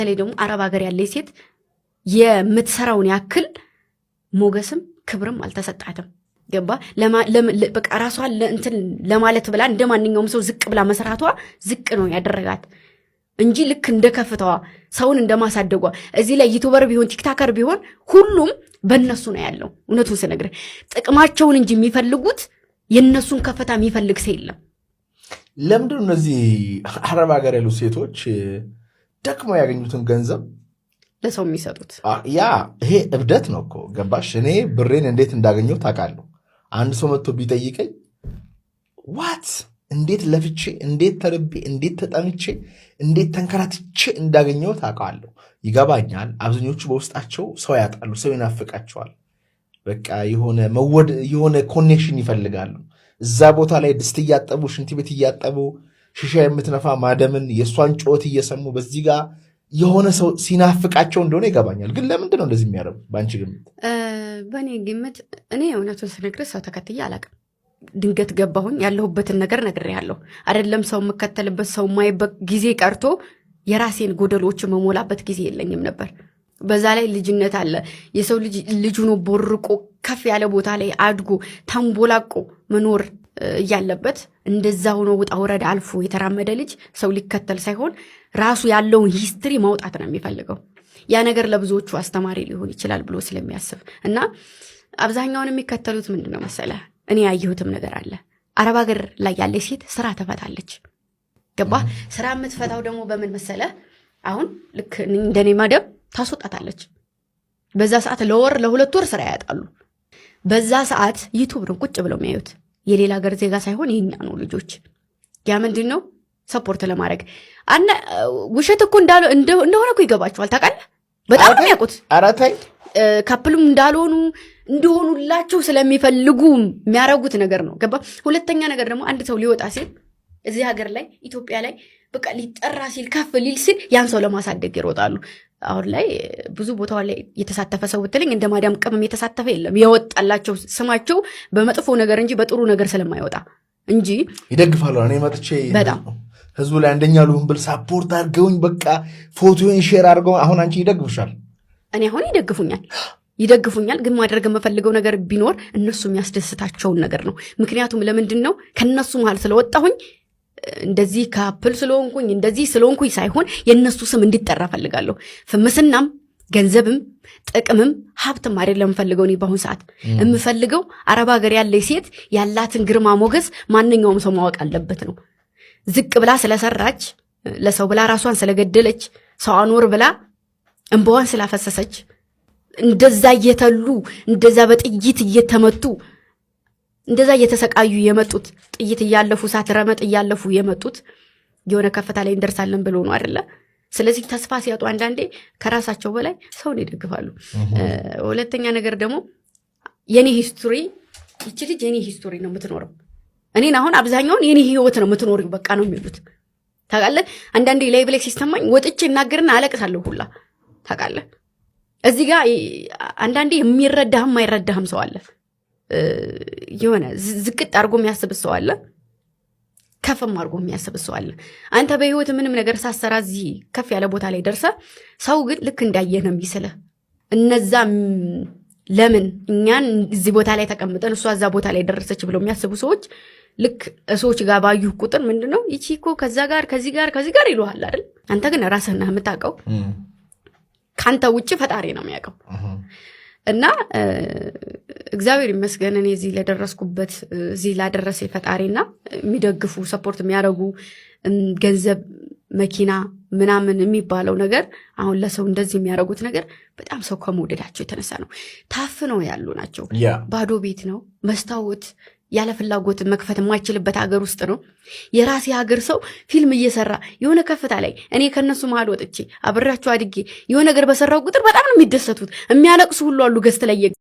በተለይ ደግሞ አረብ ሀገር ያለ ሴት የምትሰራውን ያክል ሞገስም ክብርም አልተሰጣትም። ገባ በቃ ራሷን እንትን ለማለት ብላ እንደማንኛውም ሰው ዝቅ ብላ መስራቷ ዝቅ ነው ያደረጋት እንጂ ልክ እንደከፍተዋ ሰውን እንደማሳደጓ እዚህ ላይ ዩቲዩበር ቢሆን ቲክቶከር ቢሆን ሁሉም በእነሱ ነው ያለው። እውነቱን ስነግርህ ጥቅማቸውን እንጂ የሚፈልጉት የነሱን ከፍታ የሚፈልግ ሰው የለም። ለምንድን ነው እነዚህ አረብ ሀገር ያሉ ሴቶች ደክመው ያገኙትን ገንዘብ ለሰው የሚሰጡት? ያ ይሄ እብደት ነው እኮ ገባሽ? እኔ ብሬን እንዴት እንዳገኘው ታውቃለሁ። አንድ ሰው መጥቶ ቢጠይቀኝ ዋት እንዴት ለፍቼ እንዴት ተርቤ እንዴት ተጠምቼ እንዴት ተንከራትቼ እንዳገኘው ታውቃለሁ። ይገባኛል። አብዛኞቹ በውስጣቸው ሰው ያጣሉ፣ ሰው ይናፍቃቸዋል። በቃ የሆነ ኮኔክሽን ይፈልጋሉ። እዛ ቦታ ላይ ድስት እያጠቡ ሽንት ቤት እያጠቡ ሽሻ የምትነፋ ማደምን የእሷን ጮት እየሰሙ በዚህ ጋር የሆነ ሰው ሲናፍቃቸው እንደሆነ ይገባኛል። ግን ለምንድን ነው እንደዚህ የሚያደርጉ? በአንቺ ግምት? በእኔ ግምት እኔ እውነቱን ስነግርህ ሰው ተከትዬ አላውቅም። ድንገት ገባሁኝ ያለሁበትን ነገር ነግሬያለሁ። አይደለም ሰው የምከተልበት ሰው የማይበት ጊዜ ቀርቶ የራሴን ጎደሎች መሞላበት ጊዜ የለኝም ነበር። በዛ ላይ ልጅነት አለ። የሰው ልጅ ሆኖ ቦርቆ ከፍ ያለ ቦታ ላይ አድጎ ተንቦላቆ መኖር እያለበት እንደዛ ሆኖ ውጣ ወረድ አልፎ የተራመደ ልጅ ሰው ሊከተል ሳይሆን ራሱ ያለውን ሂስትሪ ማውጣት ነው የሚፈልገው። ያ ነገር ለብዙዎቹ አስተማሪ ሊሆን ይችላል ብሎ ስለሚያስብ እና አብዛኛውን የሚከተሉት ምንድን ነው መሰለ፣ እኔ ያየሁትም ነገር አለ። አረብ ሀገር ላይ ያለ ሴት ስራ ትፈታለች። ገባ? ስራ የምትፈታው ደግሞ በምን መሰለ፣ አሁን ልክ እንደኔ ማደብ ታስወጣታለች። በዛ ሰዓት ለወር ለሁለት ወር ስራ ያጣሉ። በዛ ሰዓት ዩቲዩብ ነው ቁጭ ብለው የሚያዩት። የሌላ ሀገር ዜጋ ሳይሆን የኛ ነው ልጆች። ያ ምንድን ነው ሰፖርት ለማድረግ ውሸት እኮ እንደሆነ እኮ ይገባቸዋል። ታውቃለህ? በጣም ነው ያውቁት። ካፕሉም እንዳልሆኑ እንደሆኑላቸው ስለሚፈልጉ የሚያረጉት ነገር ነው። ገባ? ሁለተኛ ነገር ደግሞ አንድ ሰው ሊወጣ ሲል እዚህ ሀገር ላይ ኢትዮጵያ ላይ በቃ ሊጠራ ሲል ከፍ ሊል ሲል ያን ሰው ለማሳደግ ይሮጣሉ። አሁን ላይ ብዙ ቦታው ላይ የተሳተፈ ሰው ብትለኝ እንደ ማዳም ቅመም የተሳተፈ የለም። የወጣላቸው ስማቸው በመጥፎ ነገር እንጂ በጥሩ ነገር ስለማይወጣ እንጂ ይደግፋሉ። እኔ መጥቼ በጣም ህዝቡ ላይ አንደኛ ልሁን ብል ሳፖርት አድርገውኝ በቃ ፎቶን ሼር አድርገው አሁን አንቺ ይደግፉሻል። እኔ አሁን ይደግፉኛል። ግን ማድረግ የምፈልገው ነገር ቢኖር እነሱ የሚያስደስታቸውን ነገር ነው። ምክንያቱም ለምንድን ነው ከነሱ መሃል ስለወጣሁኝ እንደዚህ ካፕል ስለሆንኩኝ እንደዚህ ስለሆንኩኝ ሳይሆን የነሱ ስም እንዲጠራ ፈልጋለሁ። ፍምስናም ገንዘብም ጥቅምም ሀብትም አይደለም የምፈልገው። እኔ በአሁን ሰዓት የምፈልገው አረብ ሀገር ያለ ሴት ያላትን ግርማ ሞገስ ማንኛውም ሰው ማወቅ አለበት ነው። ዝቅ ብላ ስለሰራች፣ ለሰው ብላ ራሷን ስለገደለች፣ ሰው አኖር ብላ እንባዋን ስላፈሰሰች፣ እንደዛ እየተሉ እንደዛ በጥይት እየተመቱ እንደዛ እየተሰቃዩ የመጡት ጥይት እያለፉ ሳት ረመጥ እያለፉ የመጡት የሆነ ከፍታ ላይ እንደርሳለን ብሎ ነው አይደለ? ስለዚህ ተስፋ ሲያጡ አንዳንዴ ከራሳቸው በላይ ሰውን ይደግፋሉ። ሁለተኛ ነገር ደግሞ የኔ ሂስቶሪ ይቺ ልጅ የኔ ሂስቶሪ ነው የምትኖረው። እኔን አሁን አብዛኛውን የኔ ህይወት ነው የምትኖሪው በቃ ነው የሚሉት። ታውቃለህ? አንዳንዴ ላይ ብለክ ሲስተማኝ ወጥቼ እናገርና አለቅሳለሁ ሁላ። ታውቃለህ? እዚህ ጋር አንዳንዴ የሚረዳህም አይረዳህም ሰው አለ። የሆነ ዝቅጥ አድርጎ የሚያስብ ሰው አለ፣ ከፍም አድርጎ የሚያስብ ሰው አለ። አንተ በህይወት ምንም ነገር ሳሰራ እዚህ ከፍ ያለ ቦታ ላይ ደርሰ ሰው ግን ልክ እንዳየህ ነው የሚስልህ። እነዛ ለምን እኛን እዚህ ቦታ ላይ ተቀምጠን እሷ እዛ ቦታ ላይ ደረሰች ብለው የሚያስቡ ሰዎች ልክ ሰዎች ጋር ባዩ ቁጥር ምንድነው ይቺ እኮ ከዛ ጋር ከዚህ ጋር ይሉሃል አይደል? አንተ ግን ራስህ ነህ የምታውቀው። ካንተ ውጪ ፈጣሪ ነው የሚያውቀው። እና እግዚአብሔር ይመስገን እኔ እዚህ ለደረስኩበት እዚህ ላደረሰ ፈጣሪና የሚደግፉ ሰፖርት የሚያደርጉ ገንዘብ መኪና ምናምን የሚባለው ነገር አሁን ለሰው እንደዚህ የሚያደርጉት ነገር በጣም ሰው ከመውደዳቸው የተነሳ ነው። ታፍነው ያሉ ናቸው። ባዶ ቤት ነው መስታወት ያለ ፍላጎት መክፈት የማይችልበት ሀገር ውስጥ ነው። የራሴ ሀገር ሰው ፊልም እየሰራ የሆነ ከፍታ ላይ እኔ ከነሱ መሃል ወጥቼ አብሬያቸው አድጌ የሆነ ነገር በሰራው ቁጥር በጣም ነው የሚደሰቱት። የሚያለቅሱ ሁሉ አሉ ገስት ላይ